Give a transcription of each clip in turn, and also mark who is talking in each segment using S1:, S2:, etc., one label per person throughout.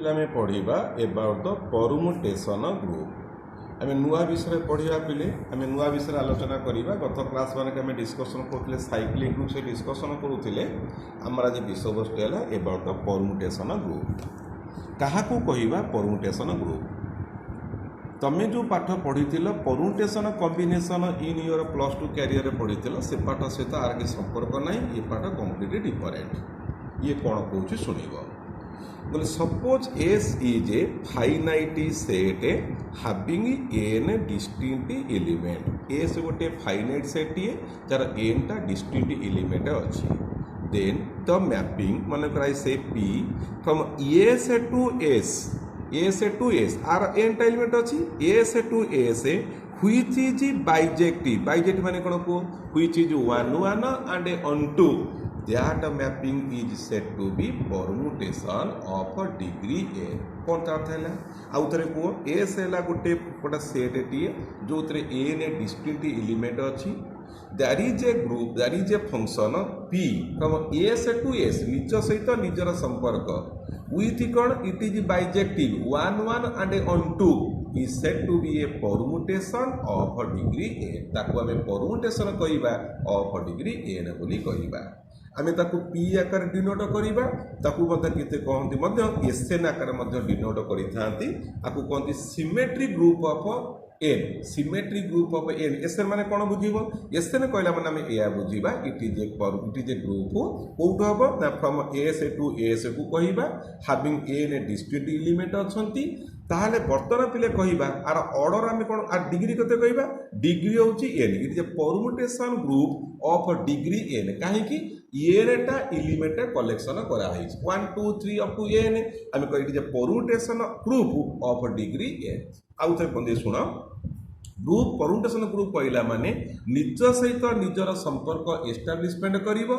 S1: आम पढ़ा about the permutation group आम नुआ विषय पढ़ा पिले आम नुआ विषय आलोचना करवा गत क्लास मानक आम डिस्कसन करुले साइक्लिंग ग्रुप से डिस्कसन करुले आमर आज विषय वस्तु है एबाउट द परमुटेशन ग्रुप क्या कहवा परमुटेशन ग्रुप तमें जो पाठ पढ़ी permutation combination in your +2 career पढ़ी से पाठ सहित आर के संपर्क ना ये पाठ कम्प्लीटली डिफरेंट ये कौन कौन शुणव बोले suppose S is a finite set having n distinct element S गोटे फाइनाइट सेट ये जार एन टा डिस्टिंक्ट एलिमेंट अच्छी देन द मैपिंग मन कर से P from S to S आर एन टा एलिमेंट अच्छी S to S which is bijective माने कौन को which is 1 1 and onto 2 that mapping is said to be permutation of a degree n कौन ता अर्थ है आउ थरे को एस है गोटे गोटा सेट टी जो थरे एन डिस्टिंक्ट एलिमेंट अच्छी that is a group that is a function P from S to S निज सहित निजर संपर्क विथ कौन it is bijective 1 1 and onto 2 is said to be a permutation of a degree n ताको आमे permutation कहिबा of a degree n बोली कहिबा आमे ताको p आकार डिनोट करिबा ताको मते केते कहंती मध्य sn आकार मध्य डिनोट करिथांती आको कहंती symmetric group of n symmetric group of n sn माने कोन बुझिबो sn कहला माने आमे एया बुझिबा इट इज ए ग्रुप कोउठ हबो ना फ्रॉम s टू s को कहिबा हैविंग n डिस्टिंक्ट एलिमेंट अछंती ताहले बर्तमान पिले कहिबा आर ऑर्डर आमे कोन आर डिग्री कते कहिबा डिग्री होची n it is A permutation group of degree n काहे कि n टा एलिमेंट कलेक्शन करा है 1 2 3 अप टू n आमे कहि it is A permutation group of degree n आउ थे बंदे सुनो ग्रुप परमुटेशन ग्रुप कहला माने निज सहित निजर संपर्क एस्टाब्लिशमेंट करिवो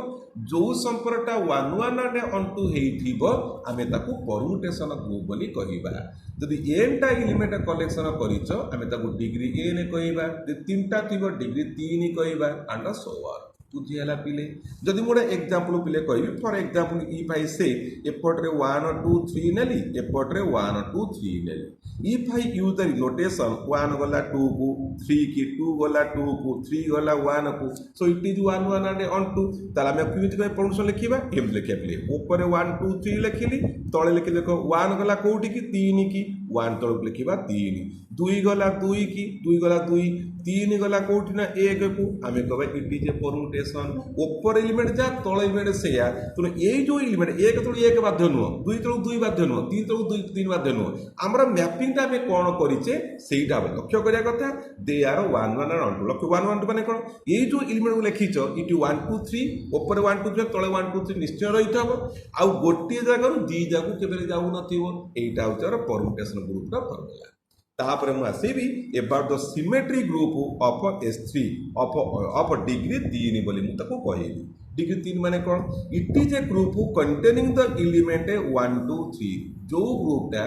S1: जो संपर्कटा 1 1 एंड ऑन 2 हेइथिबो आमे ताकू परमुटेशन ग्रुप बोली कहिबा जदि n टा एलिमेंट कलेक्शन करिचो आमे ताकू डिग्री n कहिबा जदि तीनटा थिबो डिग्री 3 कहिबा एंड सो ऑन बुझीला पिले जदि मोडे एग्जांपल पिले कहबी for example if I say एपटरे 1 2 3 नेली एपटरे 1 2 3 नेली if I use the rotation 1 गला 2 को 3 की 2 गला 2 को 3 गला 1 को so it is 1 1 and onto 2 ताला मैं क्यों इतने परमुटेशन लिखिबा एम लिखे पिले ऊपर 1 2 3 लिखिली तळे लिखि देखो 1 गला कोठी की 3 की 1 तळ लिखिबा 3 2 गला 2 की 2 गला 2 3 गला कोठी ना 1 को आमे कहबा इट इज ए परमुटेशन ऊपर एलिमेंट जा तळ एलिमेंट सेया तो ए जो एलिमेंट 1 तळ 1 बाध्य नो 2 तळ 2 बाध्य नो 3 तळ 2 3 बाध्य नो हमरा मैपिंग टा में कोन करिचे सेइटा लक्ष्य करिया कथा दे आर 1 1 एंड 2 लक्ष्य 1 1 माने कोन ए जो एलिमेंट को लिखिचो इट 1 2 3 ऊपर 1 2 3 तळे 1 2 3 निश्चय रहिथबो आ गोटे जगह दी जाकू केबे जाऊ नथिबो एइटा होचर परमुटेशन ग्रुप रा फॉर्मूला तापर मु आसीबी about the symmetry group of S3 of degree 3 बोली मु ताको कहिबी डिग्री 3 माने कोन it is a group containing the element 1 2 3 जो ग्रुपटा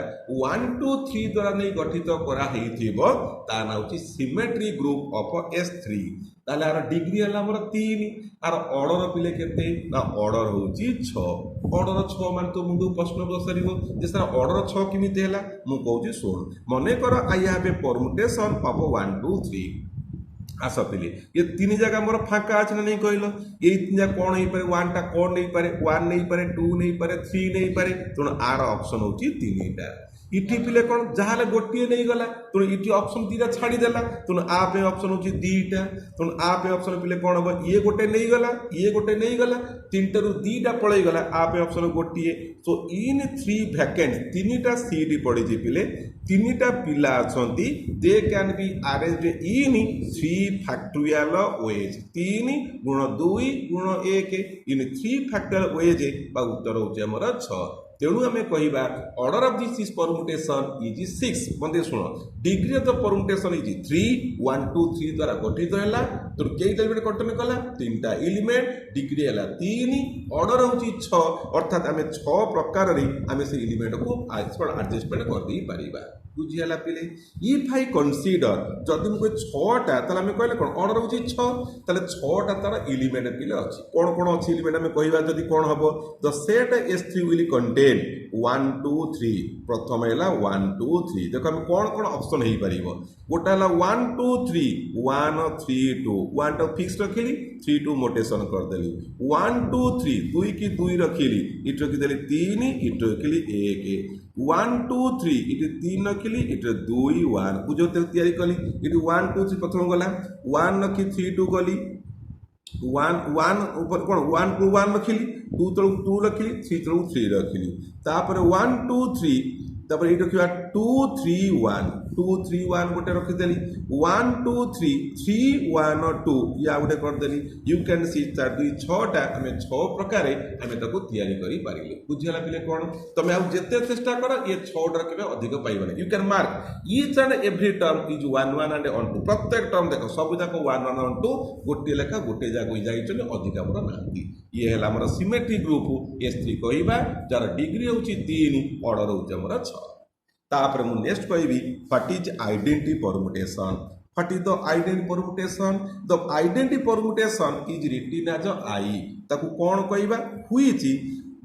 S1: 1 2 3 द्वारा नहीं गठित करा हेथिबो ता ना होची सिमेट्री ग्रुप ऑफ S3 ताले आर डिग्री हला हमर 3 आर ऑर्डर पिले केते ना ऑर्डर होची 6 ऑर्डर 6 मान तो मुंडू प्रश्न बसरिबो जे सर ऑर्डर 6 किमिते हला मु कहूची सुन मने कर आई हैव ए परमुटेशन ऑफ 1 2 3 आस पिले ये 3 जगह मोर फांका अछि नहीं कहलो ये 3 जगह कोन नहीं पारे 1 टा कोन नहीं पारे 1 नहीं पारे 2 नहीं पारे 3 नहीं पारे तो आर ऑप्शन होची 3 टा इटी पिले कोन जहाले गोटिए नहीं गला तो इटी ऑप्शन तीरा छाड़ी देला तो आ पे ऑप्शन होची दीटा तो आ पे ऑप्शन पिले कोन हो ये गोटे नहीं गला ये गोटे नहीं गला तीनटा रु दीटा पळई गला आ पे ऑप्शन गोटिए सो इन 3 वैकेंट तीनटा सीट पड़ी जे पिले तीनटा पिला अछंती they can be arranged in 3 factorial ways 3 गुण 2 गुण 1 इन 3 फैक्टोरियल वेज बा उत्तर होचे हमर 6 तेणु आम कहवा order of this permutation is 6 बंदे शुण degree of the permutation is 3 1 2 3 द्वारा गठित है तो कई एलिमेंट कंटेन कला 3टा एलिमेंट डिग्री है 3 ऑर्डर होची 6 अर्थात आम 6 प्रकार आम से एलिमेंट को एडजस्टमेंट कर दे पारिबा बुझीला पिले इफ आई कन्सीडर जदि मुझे 6टा ताले आम कहले कोन ऑर्डर होची 6 ताले 6टा तार एलिमेंट पिले अछि कोन कोन अछि एलिमेंट आम कहबा जदि कोन हबो the set S3 will contain again 1 2 3 प्रथम है 1 2 3 देखो हम कौन कौन ऑप्शन हो पार गोटे है 1 2 3 1 3 2 1 टा फिक्स रखिली 3 2 मोटेशन करदेली 1 2 3 2 की 2 रखिली इट रखिदेली 3 इट रखिली 1 1 2 3 इट 3 रखिली इट 2 1 बुझो तैयारी कली इट 1 2 3 प्रथम गला 1 रखी 3 2 गली 1 ऊपर कौन 1 2 1 रखिली 2 तलू 2 रखिली 3 तलू 3 रखिली तापर 1 2 3 तापर ये रखा 2 3 1 2 3 1 गोटे रखिदेली 1 2 3 3 1 2 या गोटे करदेली यू कैन सी 4 2 6टा आम 6 प्रकार आम ताको तैयारी करि पारिले बुझिला पिले कोन तमे आ जेते चेष्टा कर ये 6टा केबे अधिक पाइबने you can mark each and every term is 1 1 and 2 प्रत्येक टर्म देखो सब जाक 1 1 2 गोटे लेखा गोटे जाक जाइछन अधिक हमर नांती ये है हमर सिमेट्री ग्रुप S3 कहबा जार डिग्री होची 3 ऑर्डर होची हमर 6 तापर मु नेक्स्ट कहबी what is identity permutation what is the identity permutation the identity permutation is written as I ताकू कोन कहबा व्हिच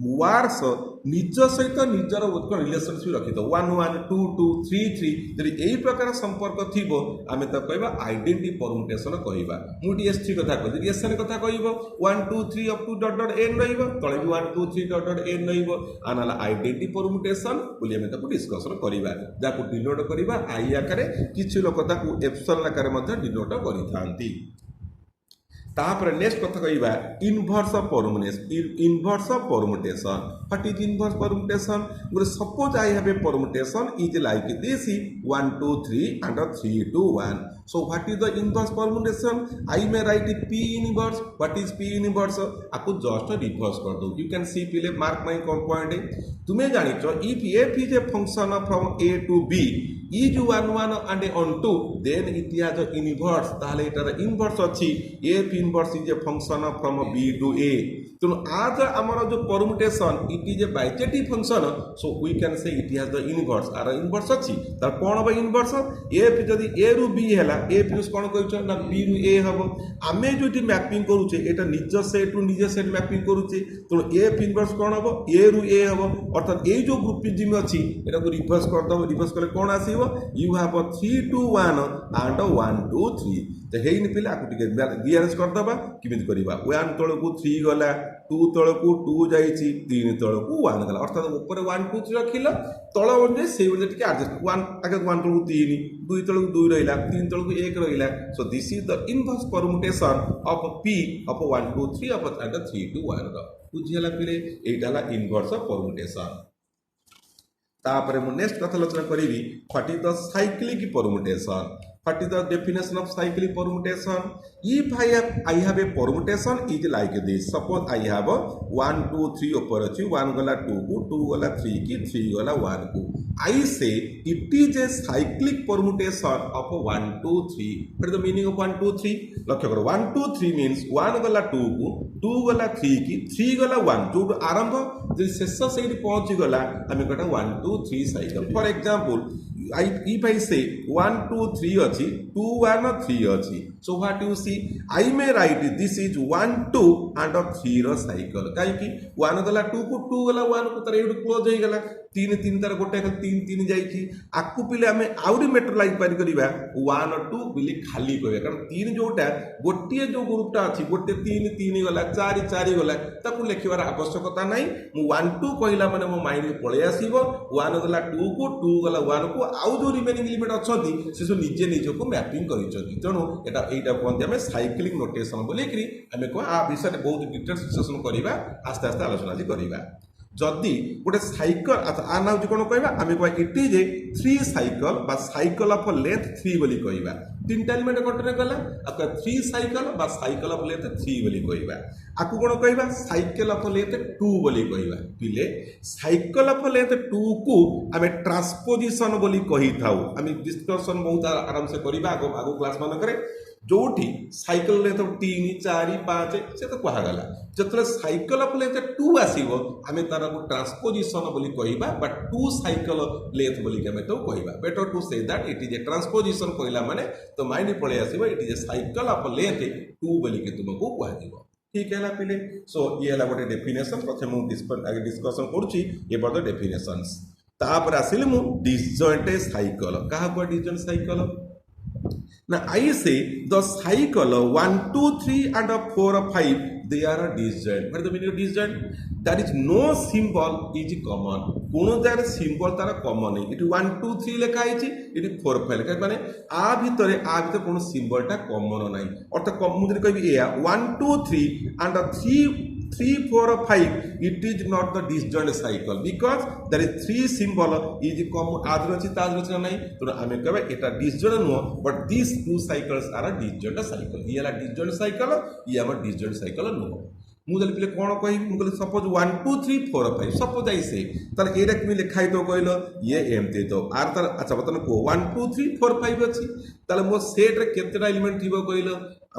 S1: वार्स निज सहित निजर रिलेशनशिप रखी दो 1 1 2 2 3 3 यदि यही प्रकार संपर्क थी आम तो कहबा आइडेंटिटी परमुटेशन कहबा मुझे S3 कथा कह SN कथा कह 1 2 3 up to dot dot n रही तले भी 1 2 3 डॉट डॉट n रही आना आइडेंटिटी परमुटेशन बोली आम डिस्कसन करवा जहाँ डिनोट करवा आई आकार किसी लोक एप्सन आकार डिनोट करती तापर नेक्स्ट कथा कहबा inverse permutation what is inverse permutation गोटे suppose I have a permutation is like this 1 2 3 and 3 2 1 so what is the inverse permutation I may write p inverse what is p inverse आपको just reverse कर दो you can see पिले mark my point तुम्हें जानिचो if f is a function from a to b is 1 1 and on 2 then it has a inverse ताहले इटार inverse अच्छी f inverse is a function from b to a तो आज हमारा जो permutation it is a bijetic function so we can say it has the inverse आर inverse अच्छी तार कौन बा inverse f जदि a रू b हैला a प्लस कौन कहउछ ना b रू a हबो आमे जोटी मैपिंग करूचे एटा निज सेट रू निज सेट मैपिंग करूचे तो f inverse कौन हबो a रू a हबो अर्थात ए जो ग्रुपिज्म अच्छी एटा को रिवर्स कर दो रिवर्स करले कौन आसी you have a 3 2 1 and a 1 2 3 तो हेइन पिले आकु टिके रिअरेंज कर दबा किमित करबा 1 तळकु 3 गला 2 तळकु 2 जाईची 3 तळकु 1 गला अर्थात ऊपर 1 2 3 रखिला तळ म्हणजे से टिके एडजस्ट 1 आगे 1 तळकु 3 2 तळकु 2 रहिला 3 तळकु 1 रहिला so this is the inverse permutation of p of 1 2 3 of and 3 2 1 the बुझियला पिले एटाला इनवर्स परमुटेशन तापर मु नेक्स्ट कथा आलोचना करी what is the cyclic permutation what is the definition of cyclic permutation if I have a permutation is like this suppose I have 1 2 3 ऊपर अछि 1 गला 2 को 2 गला 3 की 3 गला 1 को I say it is a cyclic permutation of 1 2 3 what is the meaning of 1 2 3 लक्ष्य करो 1 2 3 means 1 गला 2 को 2 गला 3 की 3 गला 1 जो आरंभ जे शेष सेठी पहुंची गला हमें कटा 1 2 3 cycle for example if I say 1 2 3 अछि 2 1 3 अछि so what you see I may write this is 1 2 and 3 row cycle काई कि 1 गला 2 को 2 गला 1 को तार एडु क्लोज होई गला 3 3 तार गोटे 3 3 जाई छी आकु पिले हमें आउरी मेट्रोलाइज पार करबा 1 2 बिली खाली कहबा कारण 3 जोटा गोटिए जो ग्रुपटा अछि गोटे 3 3 गला 4 4 गला ताकू लिखिबार आवश्यकता नाही मु 1 2 कहिला माने मो माइंड पळे आसीबो 1 गला 2 को 2 गला 1 को आउ जो रिमेनिंग एलिमेंट अच्छी से सब निजे निजक मैपिंग कर तेणु यहाँ कहते हैं साइक्लिक नोटेशन बोलिकी आम कह आ विषय बहुत डिटेल्स डिस्कसन करवा आस्ते आस्ते आलोचना करवा जदि गोटे साइकल अच्छा आ ना कौन कह आम कह इट इज ए 3 साइकल बा साइकल ऑफ लेंथ 3 बोली कहवा 3टा एलिमेंट कंटिन्यू गला आपका 3 साइकल बा साइकल ऑफ लेंथ 3 बोली कहवा आकु कौन कहवा साइकल ऑफ लेंथ 2 बोली कहवा पिले साइकल ऑफ लेंथ 2 को आम ट्रांसपोजिशन बोली कही थाउ आम डिस्कशन बहुत आराम से करबा आगो क्लास मानक जोठी साइकल लेंथ 3 4 5 से तो कहगला जतले साइकल ऑफ लेंथ 2 आसीबो आमे तार को ट्रांसपोजिशन बोली कहबा बट 2 साइकल लेंथ बोली के तो कहबा better to say that it is a transposition कहला माने तो माइंड पळे आसीबो it is a cycle of length 2 बोली के तुमको कहदिबो ठीक है पिले सो ये है गोटे डेफिनेशन प्रथम आगे डिस्कसन करुच्ची ये बड़ डेफिनेशंस तापर आसिले मु डिसजॉइंट साइकिल क्या हुआ disjoint cycle Now I say the cycle 1, 2, 3 and 4, 5 they are a disjoint. What is the meaning of disjoint? That is no symbol is common. कोनो जार symbol तारा common नहीं. It 1, 2, 3 लेखा है ची, it 4, 5 लेखा है माने आ भीतरे कोनो symbol टा common नहीं. और तो मुझे कोई भी ये 1, 2, 3 and 3, 4, 5 it is not the disjoint cycle because there is 3 symbol is common आदर अछि तादर अछि नहीं तो हमें कहबे एटा disjoint no but these 2 cycles are a disjoint cycle ये ला disjoint cycle ये हमर disjoint cycle नो मुझे पिले कौन कही मुझे सपोज 1, 2, 3, 4, 5 सपोज आई से तार एटा कि लिखाई तो कहलो ये एमते तो आर तार अच्छा बतन को 1, 2, 3, 4, 5 अछि ताले मो सेट रे केतेटा एलिमेंट थिबो कहलो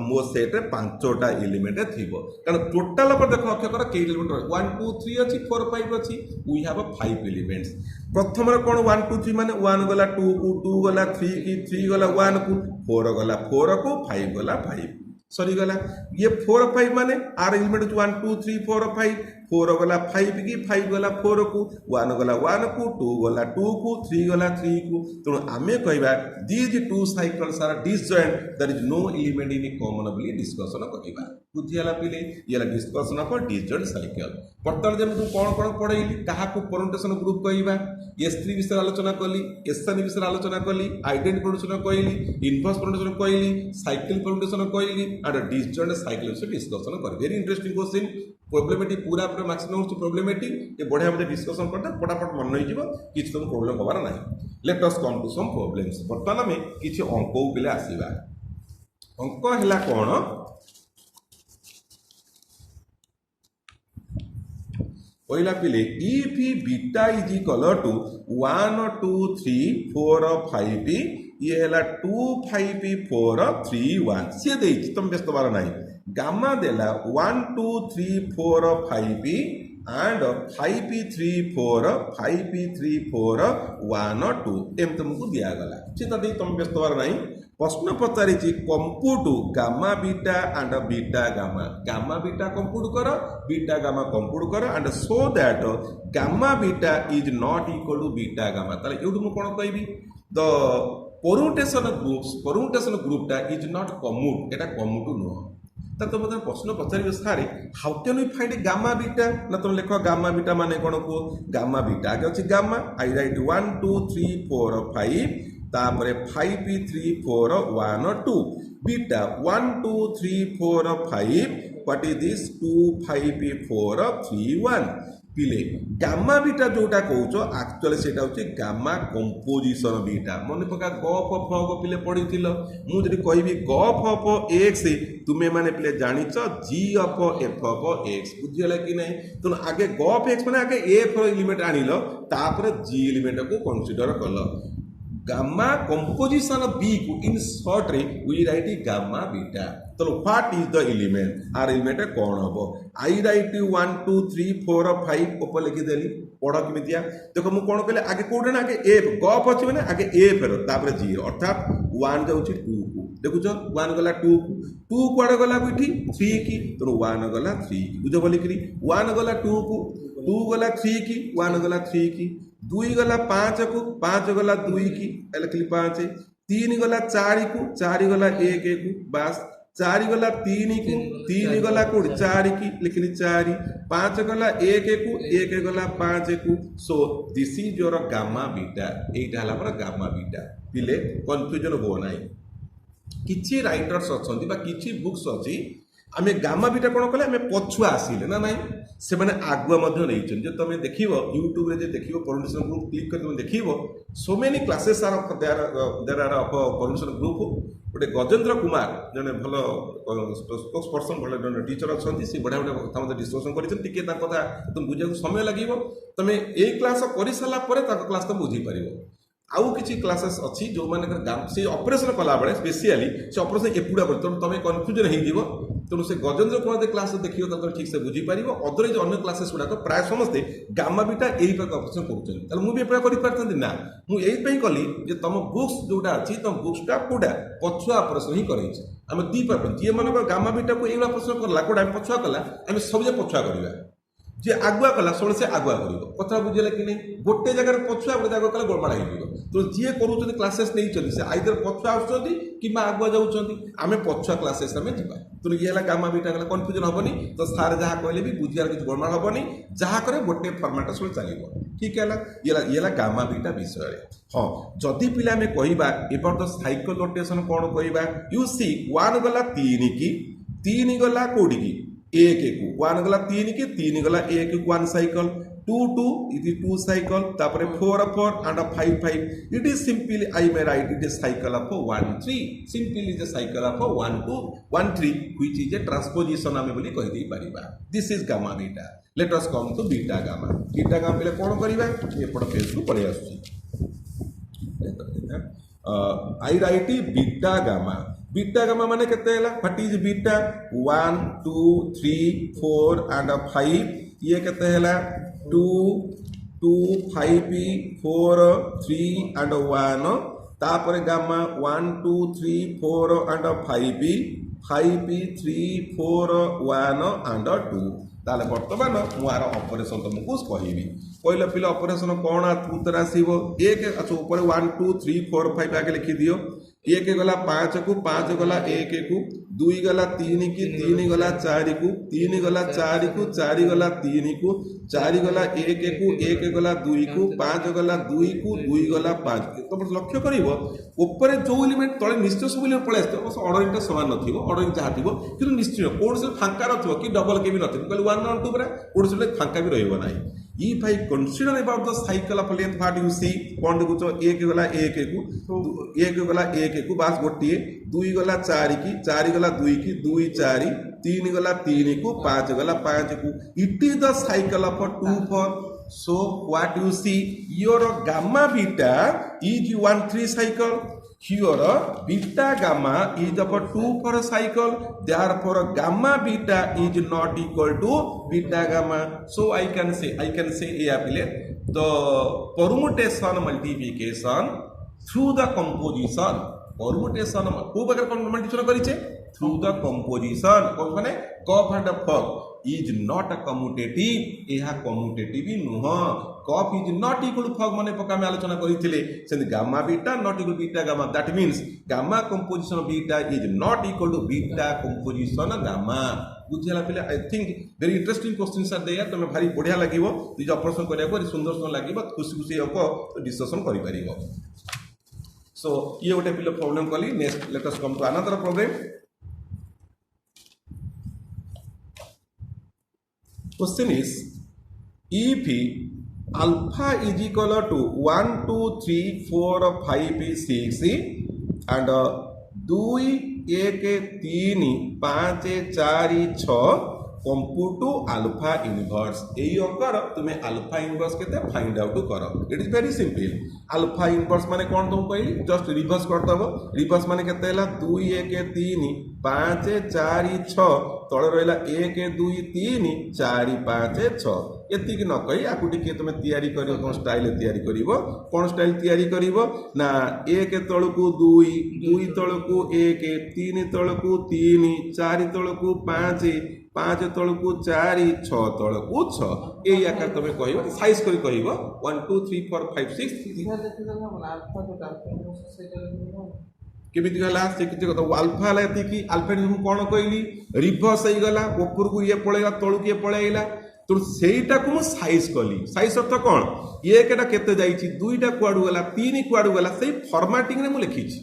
S1: मो सेट रे 5टा एलिमेंट थिबो कारण टोटल पर देखो अक्षर के एलिमेंट 1, 2, 3 अछि 4, 5 अछि वी हैव 5 एलिमेंट्स प्रथम रे कोन 1, 2, 3 माने 1 गला 2 को 2 गला 3 की 3 गला 1 को 4 गला 4 को 5 गला 5 सॉरी गला ये 4 5 माने आर एलिमेंट 1 2 3 4 5 4 गला 5 की 5 गला 4 को 1 गला 1 को 2 गला 2 को 3 गला 3 को तो आमे कहबा these two cycles are disjoint there is no element in common ବୋଲି डिस्कशन करबा बुझियाला पिले येला डिस्कशन ऑफ disjoint cycle वर्तमान जे मु कोन पढैली काहा को परमुटेशन ग्रुप कहबा S3 विषय आलोचना कली SN विषय आलोचना कली आइडेंटिटी परमुटेशन कहली इनवर्स परमुटेशन कहली साइकिल परमुटेशन कहली and disjoint cycle विषय डिस्कशन कर वेरी इंटरेस्टिंग क्वेश्चन प्रॉब्लमेटिक पूरा पूरा मैक्सिमम प्रॉब्लमेटिक ये बढ़िया मते डिस्कशन करते फटाफट मन नहीं जीव किछ तुम प्रॉब्लम होबार नाही let us come to some problems वर्तमान में किछ अंक उपले आसीबा अंक हैला कोन पहिला पिले if beta is equal to 1 2 3 4 5 ये हैला 2 5 4 3 1 से दे तुम व्यस्त बार नहीं गामा देला 1 2 3 4 5 and 5 3 4 5 3 4 1 2 एम तुमको दिया गला चिता दे तुम व्यस्त बार नहीं प्रश्न पचारि compute gamma beta and beta gamma beta compute कर बीटा गामा कंप्यूट कर and so that gamma beta is not equal to beta gamma ताले एउडु मु कोन कहबी द परमुटेशन ग्रुपटा इज नॉट कम्यूट एटा कम्यूट नो ता तो मतलब प्रश्न पचारि सारे how can we find gamma beta ना तुम लिखो गामा बीटा माने कोन को गामा बीटा आगे अछि गामा आई राइट 1 2 3 4 5 तापरे 5 3 4 1 2 बीटा 1 2 3 4 5 व्हाट इज दिस 2 5 4 3 1 पिले गामा बीटा जोटा कहउचो एक्चुअली सेटा होची गामा कंपोजिशन बीटा मन पका गफ फ पिले पढिथिलो मु जदि कहबी गफ ऑफ x तुमे माने पिले जानिचो g of f of x बुझियला कि नै तो आगे गफ x माने आगे f एलिमेंट आनिलो तापर g एलिमेंट को कंसीडर करलो गामा कंपोजिशन ऑफ b को इन शॉर्ट रे वी राइट गामा बीटा तो व्हाट इज द एलिमेंट आर एलिमेंट कौन हबो आई राइट 1 2 3 4 5 ऊपर लिखि देली पढ किमितिया देखो मु कोन कहले आगे कोडे ना आगे f गप अछि माने आगे f रो तापर 0 अर्थात 1 जाउछि 2 को देखु छ 1 गला 2 को 2 कोडे गला कोठी 3 की तो 1 गला 3 की बुझो बोली करी 1 गला 2 को 2 गला 3 की 1 गला 3 की 2 गला 5 को 5 गला 2 की लिखली 5 3 गला 4 को 4 गला 1 को बस 4 गला 3 को 3 गला को 4 की लिखली 4 5 गला 1 को 1 गला 5 को सो this is your gamma beta एटा हला पर गामा बीटा पिले कंफ्यूजन हो नाही किछि राइटर्स अछंती बा किछि बुक्स अछि आमे गामा बीटा कोन कहले आमे पछुआ आसीले ना नाही से माने आगुआ मध्य नहीं छन जे तमे देखिबो YouTube रे जे देखिबो परमिशन ग्रुप क्लिक कर तुम देखिबो so many classes are there are of permission group गोटे गजेंद्र कुमार जने भलो स्पोक्स पर्सन भलो जने टीचर अछंती से बडा बडा कथा मते डिस्कशन करिछन टिके ता कथा तुम बुझिया समय लागिवो तमे ए क्लास करि साला परे ता क्लास तो बुझी परिबो आउ किसी क्लासेस अच्छी जो माने से ऑपरेशन कला बेले स्पेशली से ऑपरेशन एपुडा कर तुम कन्फ्यूजन हो तेणु से गजेंद्र कुमार क्लास देखिए तो ठीक से बुझीपार अदरवाइज अन्य क्लासेस गुड़ाक प्राय समस्ते गामा बीटा यही ऑपरेशन करुँच मुझे कर ना मुझे कली तुम बुक्स जोटा अच्छी तुम बुक्सटा कौटा पछुआ ऑपरेशन ही कर आम दी पार जी मन गामा बीटा को यही ऑपरेशन करला कौटा पछुआ कला आम सब पछुआ करवा जे आगुआ कला सब से आगुआ कर कथा बुझे कि नहीं गोटे जगह पछुआ गोटे जगह कला गोलमाड़ हो तो जी कर क्लासेस नहीं से आइदर पछुआ कि आगुआ जाऊँच आम पछुआ क्लासेस आम जा तो ये है गामा बीटा गला कन्फ्यूजन हेनी तो सार जहाँ कहले भी बुझार किसी गोलमाड़ हेनी जहाँ करे गोटे फर्माट सब चलो ठीक है ये गामा बीटा विषय हाँ जदि पिला आम कहवा एबाउट द साइकिल रोटेशन कौन कहवा यू सी 1 गला 3 की 3 गला कौटी की 1 को 1 गला 3 की 3 गला 1 को 1 साइकिल 2 2 it is 2 cycle तापर 4 4 and 5 5 it is simply I may write it is cycle of 1 3 simply is a cycle of 1 2 1 3 which is a transposition आमे बोली कहि देई परिबा this is gamma beta let us come to beta gamma पहले कोन करिबा एपड page को पढे आसुची I write beta gamma माने केते हला व्हाट इज बीटा 1 2 3 4 and 5 ये केते हला 2 2 5 4 3 and 1 तापर गामा 1 2 3 4 and 5 5 3 4 1 and 2 ताले वर्तमान मुआर ऑपरेशन तुमको कहबी कहले पिले ऑपरेशन कौन उत्तर आसीबो एक अच्छा ऊपर 1 2 3 4 5 आगे लिखि दियो 1 गला 5 को 5 गला 1 को 2 गला 3 की 3 गला 4 को 3 गला 4 को 4 गला 3 को 4 गला 1 को 1 गला 2 को 5 गला 2 को 2 गला 5 तुम लक्ष्य करिवो ऊपर जो एलिमेंट तळे निश्चय सब एलिमेंट पळे आस्तो बस ऑर्डरिंग समान नथिबो ऑर्डरिंग जहा थिबो किंतु निश्चय कोन से फांका नथिबो कि डबल के भी नथिबो कहले 1 और 2 परा कोन से फांका भी रहइबो नाही if I consider about the cycle of length what you see कौन देखुछ 1 गला 1 को 1 गला 1 को बास गोटिए 2 गला 4 की 4 गला 2 की 2 4 3 गला 3 को 5 गला 5 को it is the cycle of 2 4 so what you see your gamma beta is 1 3 cycle here beta gamma is of 2 for a cycle therefore gamma beta is not equal to beta gamma so I can say the permutation multiplication through the composition permutation को बगर multiplication करिचे through the composition कोन माने कफ and फग is not a commutative एहा commutative नुह कफ is not equal to फग माने पका में आलोचना करिथिले सेंद gamma beta not equal to beta gamma that means gamma composition of beta is not equal to beta composition gamma बुझेला पहिले I think very interesting questions are there तमे भारी बढ़िया लागिवो जे ऑपरेशन करिया को सुंदर सुंदर लागिवो खुशी खुशी होको डिस्कशन करि परिबो सो ये गोटे पिले प्रॉब्लम कली next let us come to another problem question is if alpha is equal to 1 2 3 4 5 6 and 2 1 3 5 4 6 compute alpha inverse यही अंकर तुम्हें अल्फा इनवर्स के फाइंड आउट कर it is very simple alpha inverse माने कौन तुम कहली जस्ट रिवर्स करदब रिवर्स माने केते 2 1 3 5 4 6 तले रहा 1 2 3 4 5 6 एतिक न कही आपको टिके तुम तैयारी कर स्टाइल तैयारी कर कौन स्टाइल तैयारी कर ना 1 तलकू 2 2 तलकू 1 3 तलकू 3 4 तलकू 5 5 तलकू 4 6 तलकू 6 यही आकार तुम कह साइज कर 1 2 3 4 5 6 केमी गला से किसी कथा अल्फा है ये अल्फा कौन कहली रिवर्स हो गला ऊपर को ये पलैला तलू ये पलैला तो सेटा को मु साइज कली साइज अर्थ कौन ये केटा केते जाईची दुईटा कुआडू गला तीन कुआडू गला सेही फॉर्मेटिंग रे मु लिखिची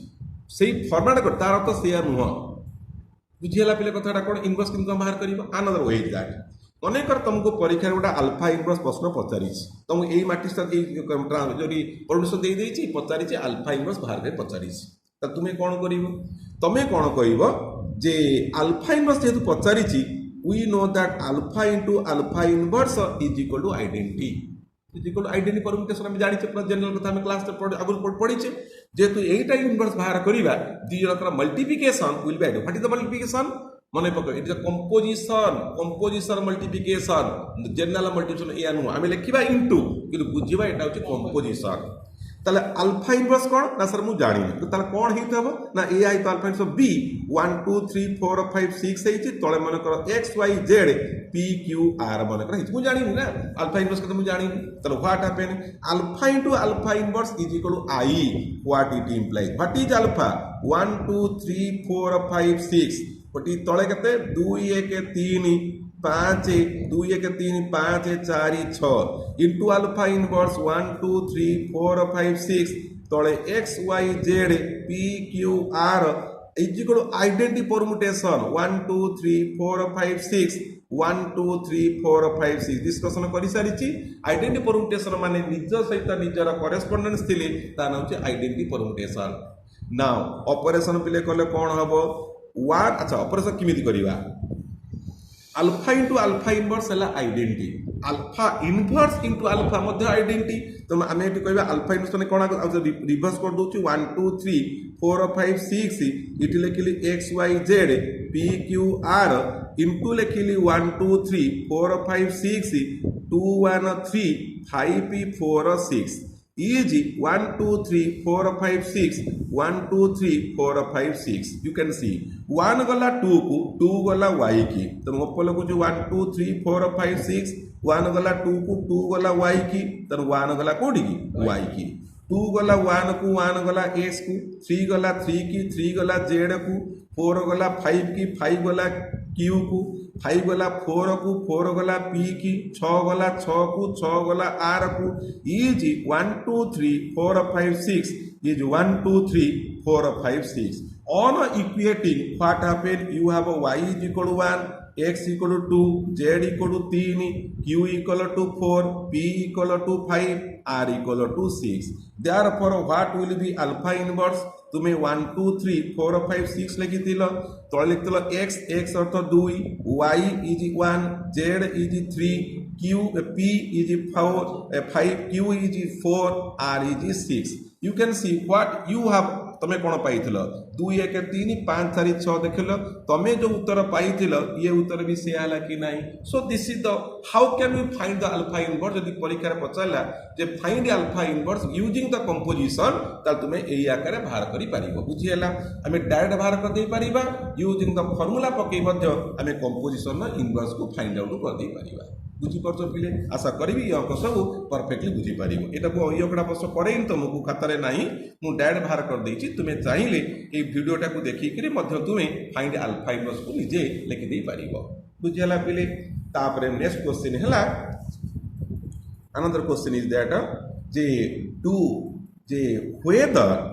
S1: सेही फॉर्मेट कर तार अर्थ सेया नुह बुझिला पिले कथाटा कौन इनवर्स किंतु बाहर करिवो अनदर वे दैट अनेकर तुमको परीक्षा गोटा अल्फा इनवर्स प्रश्न पचारि तुम यही मैट्रिक्स जो परमिशन दे देछि पचारि अल्फा इनवर्स बाहर कर पचारि तो तुम्हें कौन कर तुम्हें कौन कह जे अल्फा इनवर्स जेहेतु पचारि we know that alpha into alpha inverse is equal to identity is equal to identity permutation हम जानिछे पूरा जनरल कथा हम क्लास आगु पढ़िछे जेतु एटा इनवर्स बाहर करिबा दी जनकर multiplication will be identity what is the multiplication मने पक it is a composition multiplication general multiplication या नु हम लिखिबा इनटू किंतु बुझिबा एटा होची कंपोजिशन ताले अल्फा इनवर्स कोन ना सर मु जानि तो ताले कोन हित हबो ना ए आई तो अल्फा इनवर्स बी 1 2 3 4 5 6 हेछि तळे मन कर x y z p q r मन कर हित मु जानि ना अल्फा इनवर्स के तो मु जानि ताले what happen alpha into alpha inverse is equal to I what it implies what is alpha 1 2 3 4 5 6 पटी तळे केते 2 1 3 5 2 1 3 5 4 6 इंटू अल्फा इनवर्स 1 2 3 4 5 6 तळे x y z p q r is equal to identity permutation 1 2 3 4 5 6 1 2 3 4 5 6 discussion करि सारिछि identity permutation माने निज सहित निजर करेस्पोंडेंस थिले ता नाम छै आइडेंटिटी परमुटेशन नाउ ऑपरेशन पिले कले कोन हबो 1 अच्छा ऑपरेशन किमिति करिवा अल्फा इंटू अल्फा इनवर्स है identity alpha inverse into alpha मध्य आइडेंटिटी तो आम ये कहवा अल्फा इनवर्स मैंने कौन रिवर्स कर दूँ 1 2 3 4 5 6 इटी लिखिली X Y Z P Q R into लिखिली 1 2 3 4 5 6 2 1 3 5 4 6 is 1 2 3 4 5 6 1 2 3 4 5 6 you can see 1 गला 2 को 2 गला y की तो ऊपर को जो 1 2 3 4 5 6 1 गला 2 को 2 गला y की तो 1 गला कोडी की y की 2 गला 1 को 1 गला x को 3 गला 3 की 3 गला z को 4 गला 5 की 5 गला q को 5 गला 4 को 4 गला p की 6 गला 6 को 6 गला r को is 1 2 3 4 5 6 is 1 2 3 4 5 6 on equating what happen you have a y is equal to 1 x equal to 2 z equal to 3 q equal to 4 p equal to 5 r equal to 6 therefore what will be alpha inverse तुम्हें 1 2 3 4 5 6 लिखी तो लिखल x x earth 2 y is 1 z is 3 q p is 5 q is 4 r is 6 you can see what you have तमे कोन पाइथिल 2 1 3 5 4 6 देखिल तमे जो उत्तर पाइथिल ये उत्तर भी से आला कि नाही so this is the how can we find the alpha inverse यदि परीक्षा रे पचाला जे find alpha inverse using the composition त तुमे एई आकारे बाहर करि पारिबो बुझियला हमें डायरेक्ट बाहर कर दे पारिबा यूजिंग द फार्मूला पके मध्य हमें कंपोजिशन न इनवर्स को फाइंड आउट कर दे पारिबा बुझी परछ पिले आशा करिवि ये अंक सब परफेक्टली बुझी पारिबो एटा को अंकड़ा प्रश्न पड़ेइन तुमको खातारे नाही मु डायरेक्ट बाहर कर देछि तुमे चाहिए ये वीडियोटा को देखिक तुम फाइंड अल्फा इनवर्स को निजे लिखिदे पार बुझीगला पिले तापर नेक्स्ट क्वेश्चन है अनदर क्वेश्चन इज दैट जे टू जे व्हेदर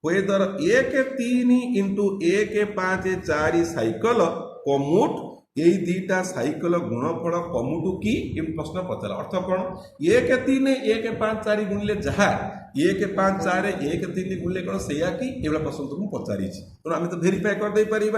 S1: 1 3 इंटू 1 5 4 साइकिल कम्यूट ये दीटा साइकिल गुणफल कमुटू कि प्रश्न पचारा अर्थ कौन 1 3 1 5 4 गुणिले जहाँ 1 5 4 1 3 गुणिले कौन से ये प्रश्न तुमको पचारी तेणु आम तो भेरीफाए करदे पार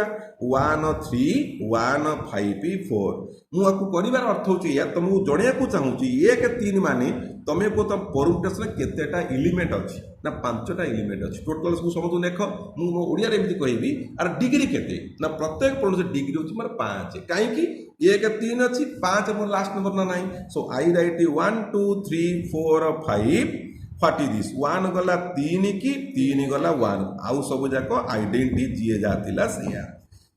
S1: 1 3 1 5 4 मुझे कर अर्थ हूँ तुमको जड़ाक चाहूँगी 1 3 माने तुम्हें को तुम परमुटेशन केतेटा एलिमेंट अच्छी ना 5टा एलिमेंट अच्छी टोटल समझ देख मुझे ओडिया एमती कहबी आर डिग्री केते ना प्रत्येक परमुटेशन डिग्री हूँ मोर 5 कहीं 1 3 अच्छी 5 मोर लास्ट नंबर ना नहीं सो आई राइट 1 2 3 4 5 व्हाट इज दिस 1 गला 3 की 3 गला 1 आउ सब जाक आइडेंटिटी जी जाता से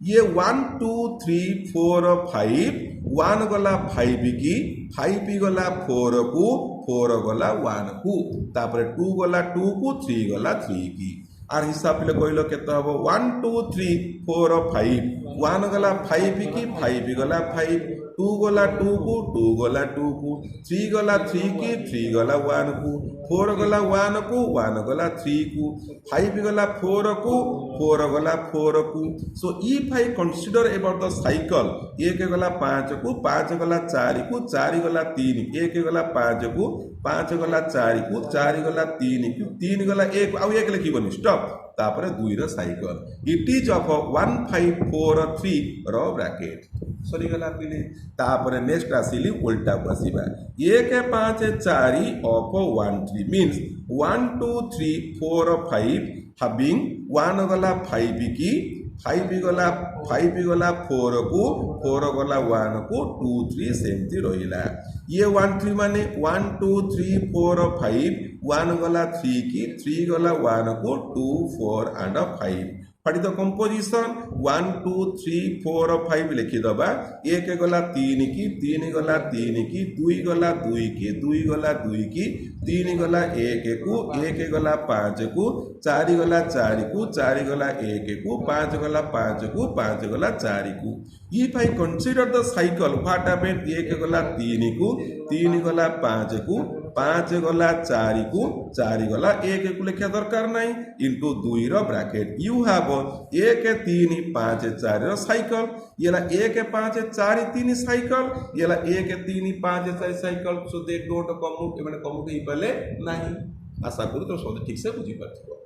S1: ये 1 2 3 4 5 1 गला 5 की 5 गला 4 को 4 गला 1 को तापर 2 गला 2 को 3 गला 3 की आर हिसाब से कहल के 1 2 3 4 5 1 गला 5 की 5 गला 5 2 गला 2 को 2 गला 2 को 3 गला 3 की 3 गला 1 को 4 गला 1 को 1 गला 3 को 5 गला 4 को 4 गला 4 को so if I consider about the cycle 1 गला 5 को 5 गला 4 को 4 गला 3 1 गला 5 को 5 गला 4 को 4 गला 3 को 3 गला 1 आउ 1 लिखिबनी स्टॉप तापर 2 row cycle it is of 1 5 4 3 row bracket सरी गला पिले तापर नेक्स्ट आसिली उल्टा बसिबा 1 5 4 ऑफ 1 3 मींस 1 2 3 4 5 having 1 गला 5 की 5 गला 4 को 4 गला 1 को 2 3 सेमती रहिला ये 1 3 माने 1 2 3 4 5 1 गला 3 की 3 गला 1 को 2 4 and 5 फटी द कंपोजिशन 1 2 3 4 5 लिखि दबा 1 गला 3 की 3 गला 3 की 2 गला 2 की 2 गला 2 की 3 गला 1 को 1 गला 5 को 4 गला 4 को 4 गला 1 को 5 गला 5 को 5 गला 4 को if I consider the cycle what happened 1 गला 3 को 3 गला 5 को 5 गला 4 को 4 गला 1 को लिखा दरकार नहीं into 2 row bracket you have 1 3 5 4 row cycle येला 1 5 4 3 साइकिल येला 1 3 5 4 cycle so they don't commute एबे कम्यूट ही पले नहीं आशा करू तो सब ठीक से बुझी पारथिबो।